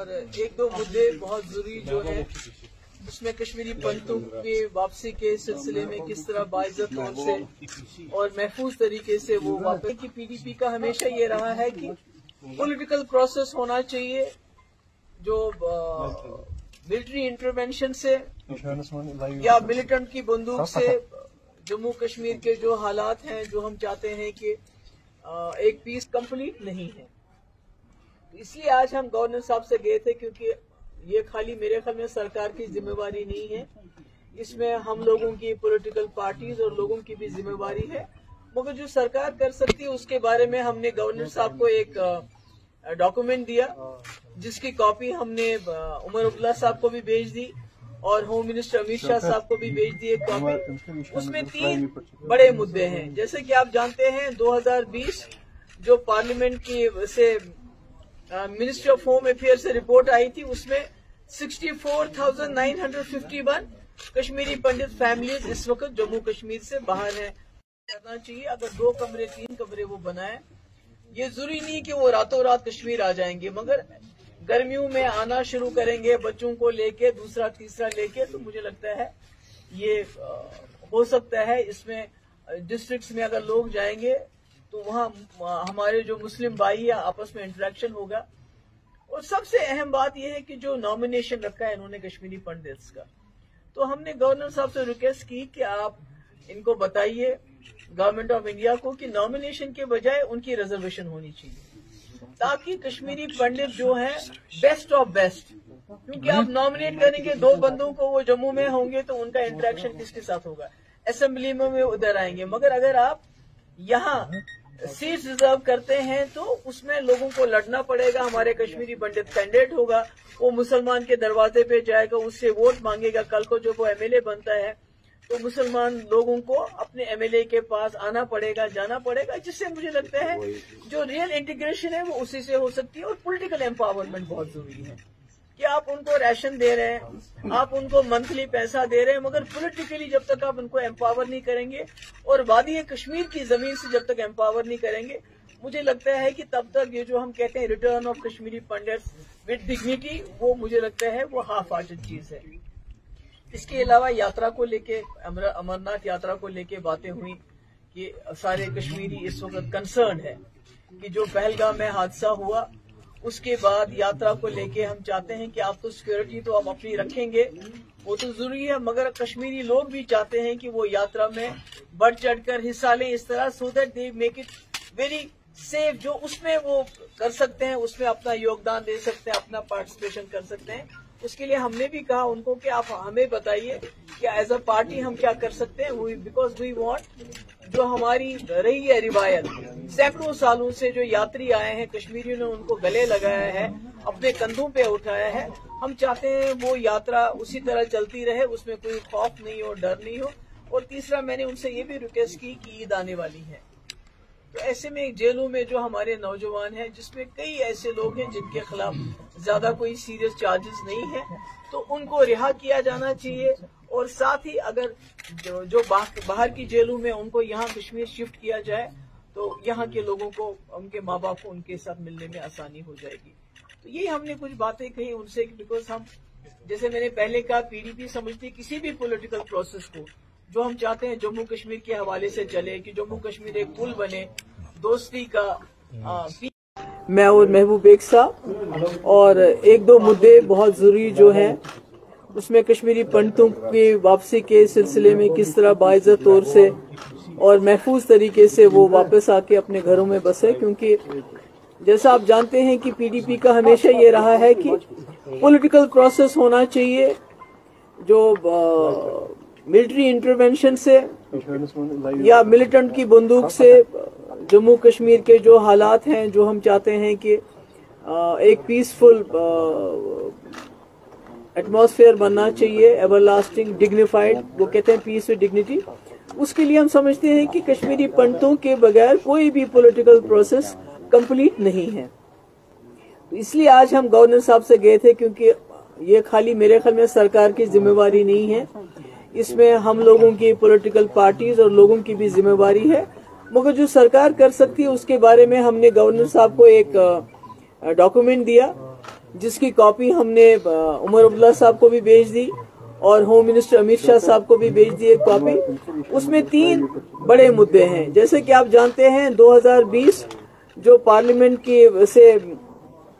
और एक दो मुद्दे बहुत जरूरी जो है उसमें कश्मीरी पंडितों की वापसी के सिलसिले में किस तरह बाइज्जत तौर से और महफूज तरीके से वो वापस की पीडीपी का हमेशा ये रहा है कि पॉलिटिकल प्रोसेस होना चाहिए जो मिलिट्री इंटरवेंशन से या मिलिटेंट की बंदूक से जम्मू कश्मीर के जो हालात हैं जो हम चाहते हैं कि एक पीस कंप्लीट नहीं है। इसलिए आज हम गवर्नर साहब से गए थे क्योंकि ये खाली मेरे ख्याल में सरकार की जिम्मेवारी नहीं है, इसमें हम लोगों की पॉलिटिकल पार्टीज और लोगों की भी जिम्मेवारी है। मगर जो सरकार कर सकती है उसके बारे में हमने गवर्नर साहब को एक डॉक्यूमेंट दिया जिसकी कॉपी हमने उमर अब्दुल्ला साहब को भी भेज दी और होम मिनिस्टर अमित शाह साहब को भी भेज दी एक कॉपी। उसमें 3 बड़े मुद्दे हैं। जैसे कि आप जानते हैं 2020 जो पार्लियामेंट की से मिनिस्ट्री ऑफ होम अफेयर से रिपोर्ट आई थी उसमें 64,951 कश्मीरी पंडित फैमिलीज इस वक्त जम्मू कश्मीर से बाहर हैं। करना चाहिए अगर 2 कमरे 3 कमरे वो बनाए, ये जरूरी नहीं कि वो रातों रात कश्मीर आ जाएंगे, मगर गर्मियों में आना शुरू करेंगे बच्चों को लेके दूसरा तीसरा लेके, तो मुझे लगता है ये हो सकता है। इसमें डिस्ट्रिक्ट्स में अगर लोग जाएंगे तो वहाँ हमारे जो मुस्लिम भाई है आपस में इंटरेक्शन होगा। और सबसे अहम बात यह है कि जो नॉमिनेशन रखा है इन्होंने कश्मीरी पंडित्स का, तो हमने गवर्नर साहब से रिक्वेस्ट की कि आप इनको बताइए गवर्नमेंट ऑफ इंडिया को कि नॉमिनेशन के बजाय उनकी रिजर्वेशन होनी चाहिए ताकि कश्मीरी पंडित जो है बेस्ट ऑफ बेस्ट, क्योंकि आप नॉमिनेट करेंगे 2 बंदों को, वो जम्मू में होंगे तो उनका इंटरेक्शन किसके साथ होगा, असेंबली में वो उधर आएंगे। मगर अगर आप यहाँ सीट्स रिजर्व करते हैं तो उसमें लोगों को लड़ना पड़ेगा। हमारे कश्मीरी पंडित कैंडिडेट होगा, वो मुसलमान के दरवाजे पे जाएगा, उससे वोट मांगेगा। कल को जब वो एमएलए बनता है तो मुसलमान लोगों को अपने एमएलए के पास आना पड़ेगा, जाना पड़ेगा, जिससे मुझे लगता है जो रियल इंटीग्रेशन है वो उसी से हो सकती है। और पॉलिटिकल एम्पावरमेंट बहुत जरूरी है कि आप उनको राशन दे रहे हैं, आप उनको मंथली पैसा दे रहे हैं, मगर पॉलिटिकली जब तक आप उनको एम्पावर नहीं करेंगे और वादी कश्मीर की जमीन से जब तक एम्पावर नहीं करेंगे, मुझे लगता है कि तब तक ये जो हम कहते हैं return of Kashmiri pundits with dignity, वो मुझे लगता है वो हाफ हार्टेड चीज है। इसके अलावा यात्रा को लेके, अमरनाथ यात्रा को लेके बातें हुई कि सारे कश्मीरी इस वक्त कंसर्न है कि जो पहलगाम में हादसा हुआ उसके बाद यात्रा को लेके हम चाहते हैं कि आप तो सिक्योरिटी तो आप अपनी रखेंगे, वो तो जरूरी है, मगर कश्मीरी लोग भी चाहते हैं कि वो यात्रा में बढ़ चढ़कर हिस्सा लें इस तरह, so that they make it very safe. जो उसमें वो कर सकते हैं उसमें अपना योगदान दे सकते हैं, अपना पार्टिसिपेशन कर सकते हैं। उसके लिए हमने भी कहा उनको कि आप हमें बताइए कि एज अ पार्टी हम क्या कर सकते हैं, बिकॉज वी वांट, जो हमारी रही है रिवायत सैकड़ों सालों से, जो यात्री आए हैं कश्मीरियों ने उनको गले लगाया है, अपने कंधों पे उठाया है, हम चाहते हैं वो यात्रा उसी तरह चलती रहे, उसमें कोई खौफ नहीं हो, डर नहीं हो। और तीसरा मैंने उनसे ये भी रिक्वेस्ट की कि ईद आने वाली है, तो ऐसे में जेलों में जो हमारे नौजवान हैं जिसमें कई ऐसे लोग हैं जिनके खिलाफ ज्यादा कोई सीरियस चार्जेस नहीं है, तो उनको रिहा किया जाना चाहिए। और साथ ही अगर जो बाहर की जेलों में उनको यहाँ कश्मीर शिफ्ट किया जाए तो यहाँ के लोगों को, उनके माँ बाप को उनके साथ मिलने में आसानी हो जाएगी। तो यही हमने कुछ बातें कही उनसे, बिकॉज हम, जैसे मैंने पहले कहा, पीडीपी समझती किसी भी पॉलिटिकल प्रोसेस को जो हम चाहते हैं जम्मू कश्मीर के हवाले से चले, कि जम्मू कश्मीर एक पुल बने दोस्ती का। मैं और महबूब एक साहब और एक दो मुद्दे बहुत जरूरी जो हैं उसमें कश्मीरी पंडितों की वापसी के सिलसिले में किस तरह बाइज्जत तौर से और महफूज तरीके से वो वापस आके अपने घरों में बसे, क्योंकि जैसा आप जानते हैं कि पीडीपी का हमेशा ये रहा है कि पॉलिटिकल प्रोसेस होना चाहिए जो मिलिट्री इंटरवेंशन से या मिलिटेंट की बंदूक से जम्मू कश्मीर के जो हालात हैं जो हम चाहते हैं कि एक पीसफुल एटमॉस्फेयर बनना चाहिए, एवरलास्टिंग डिग्निफाइड, वो कहते हैं पीस विद डिग्निटी। उसके लिए हम समझते हैं कि कश्मीरी पंडितों के बगैर कोई भी पॉलिटिकल प्रोसेस कंप्लीट नहीं है। तो इसलिए आज हम गवर्नर साहब से गए थे क्योंकि ये खाली मेरे ख्याल में सरकार की जिम्मेवारी नहीं है, इसमें हम लोगों की पॉलिटिकल पार्टीज और लोगों की भी जिम्मेवारी है। मगर जो सरकार कर सकती है उसके बारे में हमने गवर्नर साहब को एक डॉक्यूमेंट दिया जिसकी कॉपी हमने उमर अब्दुल्ला साहब को भी भेज दी और होम मिनिस्टर अमित शाह साहब को भी भेज दी एक कॉपी। उसमें 3 बड़े मुद्दे हैं। जैसे कि आप जानते हैं 2020 जो पार्लियामेंट की से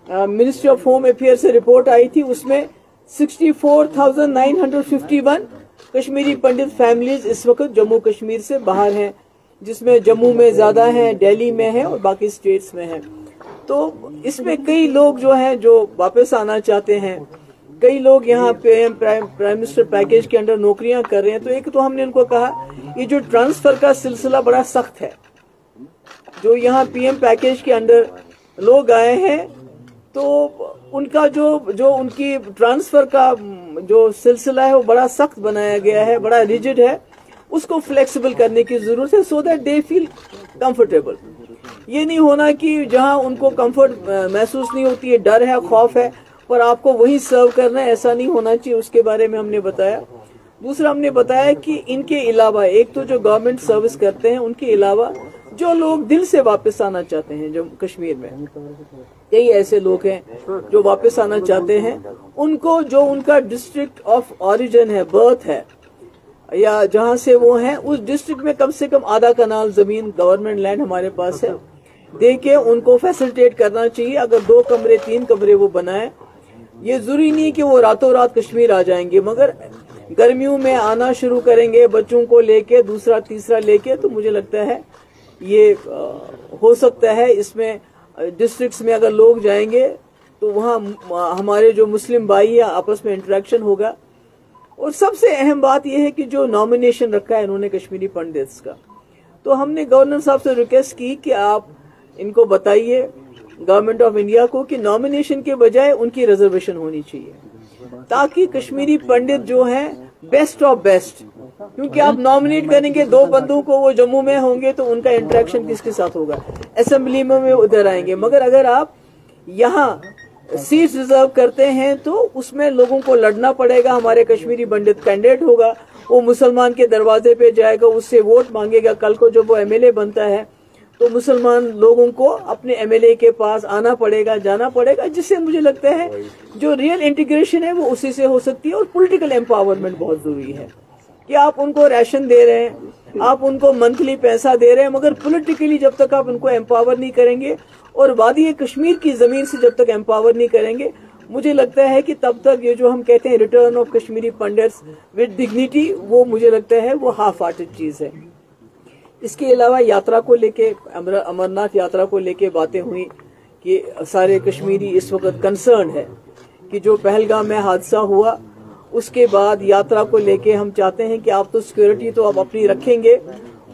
मिनिस्ट्री ऑफ होम अफेयर से रिपोर्ट आई थी, उसमें 64,951 कश्मीरी पंडित फैमिलीज इस वक्त जम्मू कश्मीर से बाहर हैं, जिसमें जम्मू में ज्यादा हैं, दिल्ली में है और बाकी स्टेट्स में है। तो इसमें कई लोग जो हैं जो वापस आना चाहते हैं, कई लोग यहाँ पीएम प्राइम मिनिस्टर पैकेज के अंडर नौकरियां कर रहे हैं। तो एक तो हमने उनको कहा ये जो ट्रांसफर का सिलसिला बड़ा सख्त है, जो यहाँ पीएम पैकेज के अंडर लोग आए हैं तो उनका जो उनकी ट्रांसफर का जो सिलसिला है वो बड़ा सख्त बनाया गया है, बड़ा रिजिड है। उसको फ्लेक्सिबल करने की जरूरत है so that they feel comfortable. ये नहीं होना कि जहां उनको कंफर्ट महसूस नहीं होती है, डर है, खौफ है, पर आपको वही सर्व करना है, ऐसा नहीं होना चाहिए। उसके बारे में हमने बताया। दूसरा हमने बताया कि इनके अलावा एक तो जो गवर्नमेंट सर्विस करते हैं, उनके अलावा जो लोग दिल से वापस आना चाहते हैं जम्मू कश्मीर में, कई ऐसे लोग हैं जो वापस आना चाहते हैं, उनको जो उनका डिस्ट्रिक्ट ऑफ ओरिजिन है, बर्थ है, या जहां से वो हैं उस डिस्ट्रिक्ट में कम से कम आधा कनाल जमीन गवर्नमेंट लैंड हमारे पास है, दे के उनको फैसिलिटेट करना चाहिए। अगर 2 कमरे 3 कमरे वो बनाए, ये जरूरी नहीं कि वो रातों रात कश्मीर आ जाएंगे, मगर गर्मियों में आना शुरू करेंगे बच्चों को लेके, दूसरा तीसरा लेके, तो मुझे लगता है ये हो सकता है। इसमें डिस्ट्रिक्ट्स में अगर लोग जाएंगे तो वहाँ हमारे जो मुस्लिम भाई है आपस में इंटरेक्शन होगा। और सबसे अहम बात यह है कि जो नॉमिनेशन रखा है इन्होंने कश्मीरी पंडित्स का, तो हमने गवर्नर साहब से रिक्वेस्ट की कि आप इनको बताइए गवर्नमेंट ऑफ इंडिया को कि नॉमिनेशन के बजाय उनकी रिजर्वेशन होनी चाहिए, ताकि कश्मीरी पंडित जो हैं बेस्ट ऑफ बेस्ट, क्योंकि आप नॉमिनेट करेंगे 2 बंदों को, वो जम्मू में होंगे तो उनका इंटरेक्शन किसके साथ होगा, असेंबली में उधर आएंगे। मगर अगर आप यहाँ सीट्स रिजर्व करते हैं तो उसमें लोगों को लड़ना पड़ेगा। हमारे कश्मीरी पंडित कैंडिडेट होगा, वो मुसलमान के दरवाजे पे जाएगा, उससे वोट मांगेगा। कल को जब वो एमएलए बनता है तो मुसलमान लोगों को अपने एमएलए के पास आना पड़ेगा, जाना पड़ेगा, जिससे मुझे लगता है जो रियल इंटीग्रेशन है वो उसी से हो सकती है। और पॉलिटिकल एम्पावरमेंट बहुत जरूरी है कि आप उनको राशन दे रहे हैं, आप उनको मंथली पैसा दे रहे हैं, मगर पॉलिटिकली जब तक आप उनको एम्पावर नहीं करेंगे और वादी कश्मीर की जमीन से जब तक एम्पावर नहीं करेंगे, मुझे लगता है कि तब तक ये जो हम कहते हैं return of Kashmiri pandits with dignity, वो मुझे लगता है वो हाफ हार्टेड चीज है। इसके अलावा यात्रा को लेके, अमरनाथ यात्रा को लेके बातें हुई कि सारे कश्मीरी इस वक्त कंसर्न है कि जो पहलगाम में हादसा हुआ उसके बाद यात्रा को लेके हम चाहते हैं कि आप तो सिक्योरिटी तो आप अपनी रखेंगे,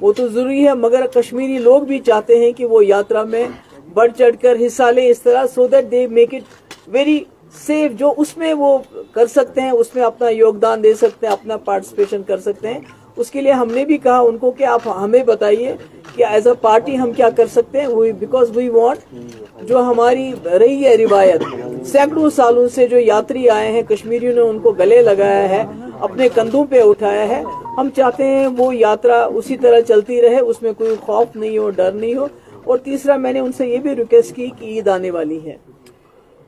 वो तो जरूरी है, मगर कश्मीरी लोग भी चाहते हैं कि वो यात्रा में बढ़ चढ़कर हिस्सा लें इस तरह, so that they make it very safe. जो उसमें वो कर सकते हैं उसमें अपना योगदान दे सकते हैं, अपना पार्टिसिपेशन कर सकते हैं। उसके लिए हमने भी कहा उनको कि आप हमें बताइए कि एज अ पार्टी हम क्या कर सकते हैं, बिकॉज वी वांट, जो हमारी रही है रिवायत, सैकड़ों सालों से जो यात्री आए हैं कश्मीरियों ने उनको गले लगाया है, अपने कंधों पे उठाया है, हम चाहते हैं वो यात्रा उसी तरह चलती रहे, उसमें कोई खौफ नहीं हो, डर नहीं हो। और तीसरा मैंने उनसे ये भी रिक्वेस्ट की कि ईद आने वाली है,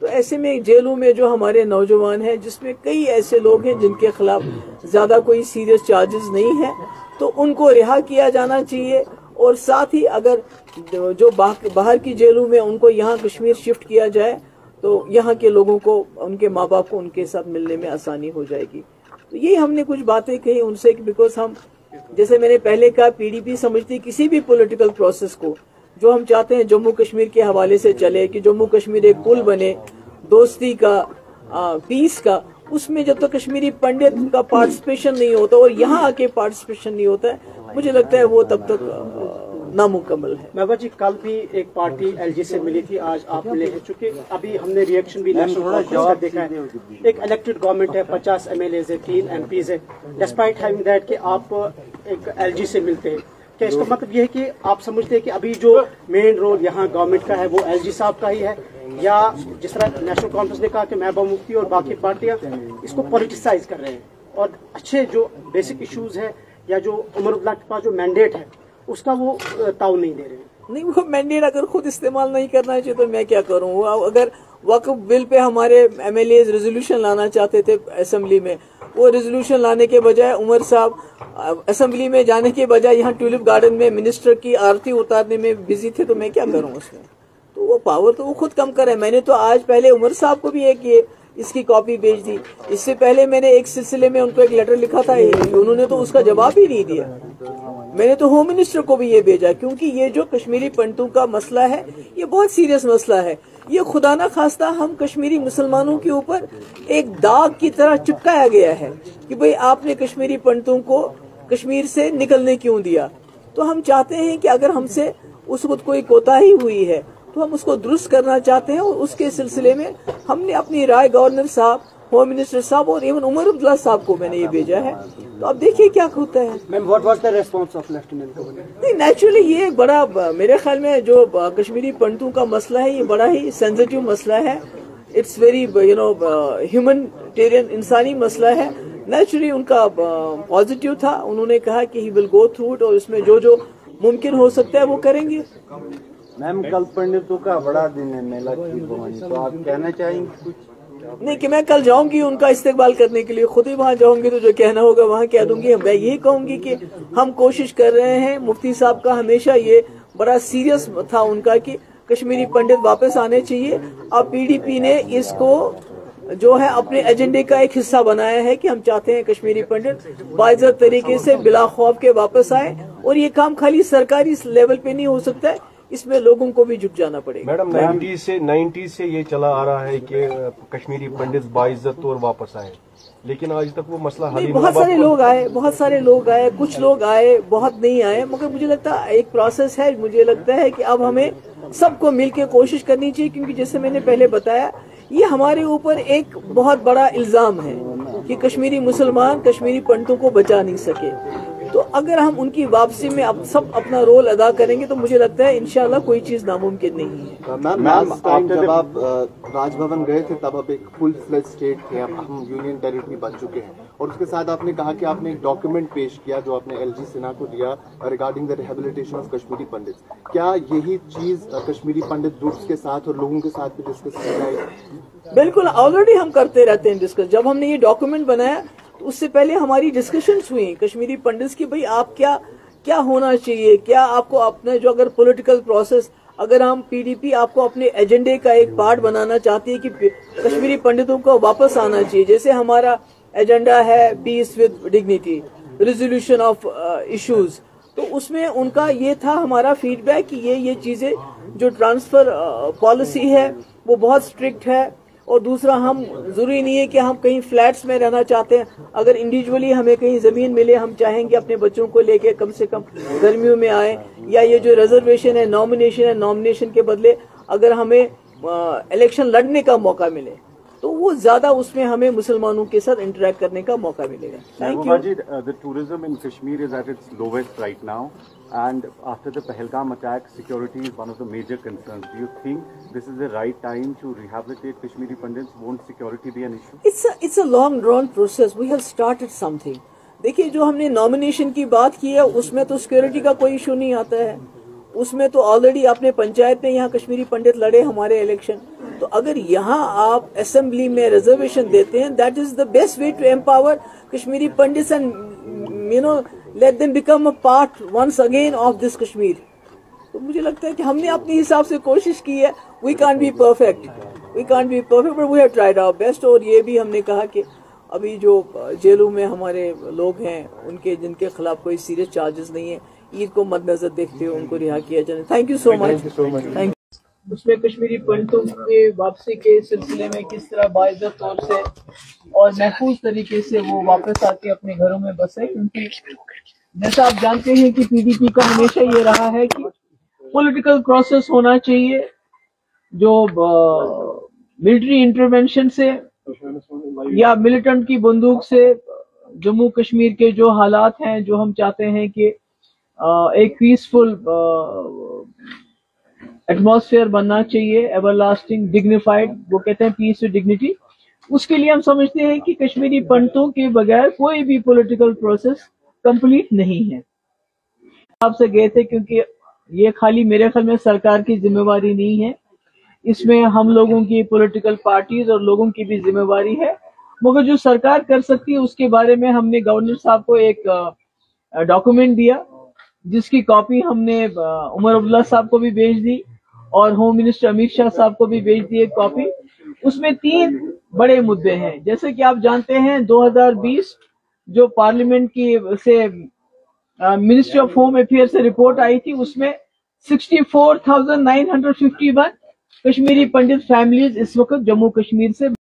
तो ऐसे में जेलों में जो हमारे नौजवान हैं, जिसमें कई ऐसे लोग हैं जिनके खिलाफ ज्यादा कोई सीरियस चार्जेस नहीं है, तो उनको रिहा किया जाना चाहिए। और साथ ही अगर जो बाहर की जेलों में उनको यहाँ कश्मीर शिफ्ट किया जाए तो यहाँ के लोगों को, उनके माँ बाप को उनके साथ मिलने में आसानी हो जाएगी। तो यही हमने कुछ बातें कही उनसे, बिकॉज हम, जैसे मैंने पहले कहा, पीडीपी समझती किसी भी पॉलिटिकल प्रोसेस को जो हम चाहते हैं जम्मू कश्मीर के हवाले से चले, कि जम्मू कश्मीर एक पुल बने दोस्ती का, पीस का, उसमें जब तक कश्मीरी पंडित का पार्टिसिपेशन नहीं होता और यहाँ आके पार्टिसिपेशन नहीं होता है, मुझे लगता है वो तब तक नामुकम्मल है। महबूबा जी, कल भी एक पार्टी एलजी से मिली थी, आज आप मिले हैं, चूंकि अभी हमने रिएक्शन भी नेशनल कॉन्फ्रेंस का देखा है, एक इलेक्टेड गवर्नमेंट है, 50 MLAs है, 3 MPs है, डिस्पाइट हैविंग दैट कि आप एक एलजी से मिलते हैं, क्या इसका मतलब ये है कि आप समझते हैं कि अभी जो मेन रोल यहाँ गवर्नमेंट का है वो एलजी साहब का ही है, या जिस तरह नेशनल कॉन्फ्रेंस ने कहा कि महबूबा मुफ्ती और बाकी पार्टियां इसको पॉलिटिसाइज कर रहे हैं और अच्छे जो बेसिक इश्यूज है या जो उमर अब्दुल्ला के पास जो मैंडेट है उसका वो ताउन नहीं दे रहे हैं? नहीं, वो मैंडेट अगर खुद इस्तेमाल नहीं करना चाहिए तो मैं क्या करूँ? अगर वक्फ बिल पे हमारे MLAs रेजोल्यूशन लाना चाहते थे असेंबली में, वो रेजोल्यूशन लाने के बजाय उमर साहब असेंबली में जाने के बजाय यहाँ ट्यूलिप गार्डन में मिनिस्टर की आरती उतारने में बिजी थे, तो मैं क्या करूँ उसमें। तो वो पावर तो वो खुद कम करे। मैंने तो आज पहले उमर साहब को भी एक ये इसकी कॉपी भेज दी, इससे पहले मैंने एक सिलसिले में उनको एक लेटर लिखा था, उन्होंने तो उसका जवाब ही नहीं दिया। मैंने तो होम मिनिस्टर को भी ये भेजा, क्योंकि ये जो कश्मीरी पंडितों का मसला है ये बहुत सीरियस मसला है। ये खुदा ना खास्ता हम कश्मीरी मुसलमानों के ऊपर एक दाग की तरह चिपकाया गया है कि भाई आपने कश्मीरी पंडितों को कश्मीर से निकलने क्यों दिया। तो हम चाहते हैं कि अगर हमसे उस वक्त कोई कोताही हुई है तो हम उसको दुरुस्त करना चाहते हैं, और उसके सिलसिले में हमने अपनी राय गवर्नर साहब, होम मिनिस्टर साहब और इवन उमर अब्दुल्ला साहब को मैंने ये भेजा है। तो अब देखिए क्या होता है। Ma'am, what was the response of lieutenant governor? नहीं, नेचुरली ये एक बड़ा, मेरे ख्याल में जो कश्मीरी पंडितों का मसला है ये बड़ा ही सेंसिटिव मसला है। इट्स वेरी ह्यूमनिटेरियन, इंसानी मसला है। नेचुरली उनका पॉजिटिव था, उन्होंने कहा कि he will go through it और इसमें जो जो मुमकिन हो सकता है वो करेंगे। मैम, कल पंडितों का बड़ा दिन है मेला की भवानी, तो आप कहना चाहेंगे कुछ? नहीं कि मैं कल जाऊंगी उनका इस्तेकबाल करने के लिए, खुद ही वहां जाऊंगी तो जो कहना होगा वहां कह दूंगी। मैं यही कहूंगी कि हम कोशिश कर रहे हैं, मुफ्ती साहब का हमेशा ये बड़ा सीरियस था उनका कि कश्मीरी पंडित वापस आने चाहिए। अब PDP ने इसको जो है अपने एजेंडे का एक हिस्सा बनाया है कि हम चाहते हैं कश्मीरी पंडित बाइज्जत तरीके से बिला खौफ के वापस आए, और ये काम खाली सरकारी लेवल पे नहीं हो सकता है, इसमें लोगों को भी जुट जाना पड़ेगा। मैडम, 90 से ये चला आ रहा है कि कश्मीरी पंडित बाइज्जत तौर वापस आए, लेकिन आज तक वो मसला हल नहीं। बहुत सारे लोग आए, कुछ लोग आए, बहुत नहीं आए, मगर मुझे लगता है एक प्रोसेस है। मुझे लगता है कि अब हमें सबको मिलकर कोशिश करनी चाहिए, क्योंकि जैसे मैंने पहले बताया ये हमारे ऊपर एक बहुत बड़ा इल्जाम है कि कश्मीरी मुसलमान कश्मीरी पंडितों को बचा नहीं सके। तो अगर हम उनकी वापसी में अब सब अपना रोल अदा करेंगे तो मुझे लगता है इंशाल्लाह कोई चीज नामुमकिन नहीं है। मैम, जब आप राजभवन गए थे तब आप एक फुल फ्लेज स्टेट थे, अब हम यूनियन टेरिटरी बन चुके हैं, और उसके साथ आपने कहा कि आपने एक डॉक्यूमेंट पेश किया जो आपने LG सिन्हा को दिया regarding the rehabilitation of Kashmiri Pandit. क्या यही चीज कश्मीरी पंडित ग्रुप्स के साथ और लोगों के साथ भी डिस्कस की जाएगी? बिल्कुल, ऑलरेडी हम करते रहते हैं डिस्कस। जब हमने ये डॉक्यूमेंट बनाया तो उससे पहले हमारी डिस्कशंस हुई कश्मीरी पंडित्स की, भाई आप क्या होना चाहिए, क्या आपको अपने जो अगर पॉलिटिकल प्रोसेस, अगर हम PDP आपको अपने एजेंडे का एक पार्ट बनाना चाहती है कि कश्मीरी पंडितों को वापस आना चाहिए, जैसे हमारा एजेंडा है peace with dignity, resolution of issues, तो उसमें उनका ये था हमारा फीडबैक कि ये चीजें जो ट्रांसफर पॉलिसी है वो बहुत स्ट्रिक्ट है, और दूसरा हम जरूरी नहीं है कि हम कहीं फ्लैट्स में रहना चाहते हैं, अगर इंडिविजुअली हमें कहीं जमीन मिले, हम चाहेंगे अपने बच्चों को लेके कम से कम गर्मियों में आए, या ये जो रिजर्वेशन है, नॉमिनेशन के बदले अगर हमें इलेक्शन लड़ने का मौका मिले तो वो ज्यादा उसमें हमें मुसलमानों के साथ इंटरेक्ट करने का मौका मिलेगा। Thank you. The tourism in Kashmir is at its lowest right now, and after the Pahalgam attack, security is one of the major concerns. Do you think this is the right time to rehabilitate Kashmiri Pandits? Won't security be an issue? It's a long drawn process. We have started something. देखिए, जो हमने nomination की बात की है उसमें तो security का कोई इशू नहीं आता है, उसमें तो ऑलरेडी अपने पंचायत में यहाँ कश्मीरी पंडित लड़े हमारे इलेक्शन। तो अगर यहाँ आप असेंबली में रिजर्वेशन देते हैं, that is the best way to empower Kashmiri Pandits and let them become a part once again of this Kashmir. तो मुझे लगता है कि हमने अपने हिसाब से कोशिश की है। We can't be perfect but we have tried our best. और ये भी हमने कहा कि अभी जो जेलों में हमारे लोग हैं उनके जिनके खिलाफ कोई सीरियस चार्जेस नहीं है, ईद को मद्देनजर देखते हुए उनको रिहा किया जाए। Thank you so much. Thank you. उसमें कश्मीरी पंडितों के वापसी के सिलसिले में किस तरह बाइज्जत तौर से और महफूज तरीके से वो वापस आके अपने घरों में बसे, क्योंकि जैसा आप जानते हैं कि PDP का हमेशा ये रहा है कि पॉलिटिकल प्रोसेस होना चाहिए, जो मिलिट्री इंटरवेंशन से या मिलिटेंट की बंदूक से जम्मू कश्मीर के जो हालात हैं, जो हम चाहते हैं कि एक पीसफुल एटमॉस्फेयर बनना चाहिए, एवरलास्टिंग डिग्निफाइड, वो कहते हैं पीस विद डिग्निटी। उसके लिए हम समझते हैं कि कश्मीरी पंडितों के बगैर कोई भी पॉलिटिकल प्रोसेस कंप्लीट नहीं है। आपसे गए थे क्योंकि ये खाली मेरे ख्याल में सरकार की जिम्मेवारी नहीं है, اس میں ہم لوگوں کی پولیٹیکل پارٹیز اور لوگوں کی بھی ذمہ داری ہے، مگر جو سرکار کر سکتی ہے اس کے بارے میں ہم نے گورنر صاحب کو ایک ڈاکومنٹ دیا، جس کی کاپی ہم نے عمر عبداللہ صاحب کو بھی بھیج دی اور ہوم منسٹر امت شاہ صاحب کو بھی بھیج دی ایک کاپی۔ اس میں 3 بڑے مدعے ہیں، جیسے کہ آپ جانتے ہیں 2020 جو پارلیمنٹ کی سے منسٹری آف ہوم افیئر سے رپورٹ آئی تھی، اس میں 64,951 کشمیری پنڈت فیملیز اس وقت جموں کشمیر سے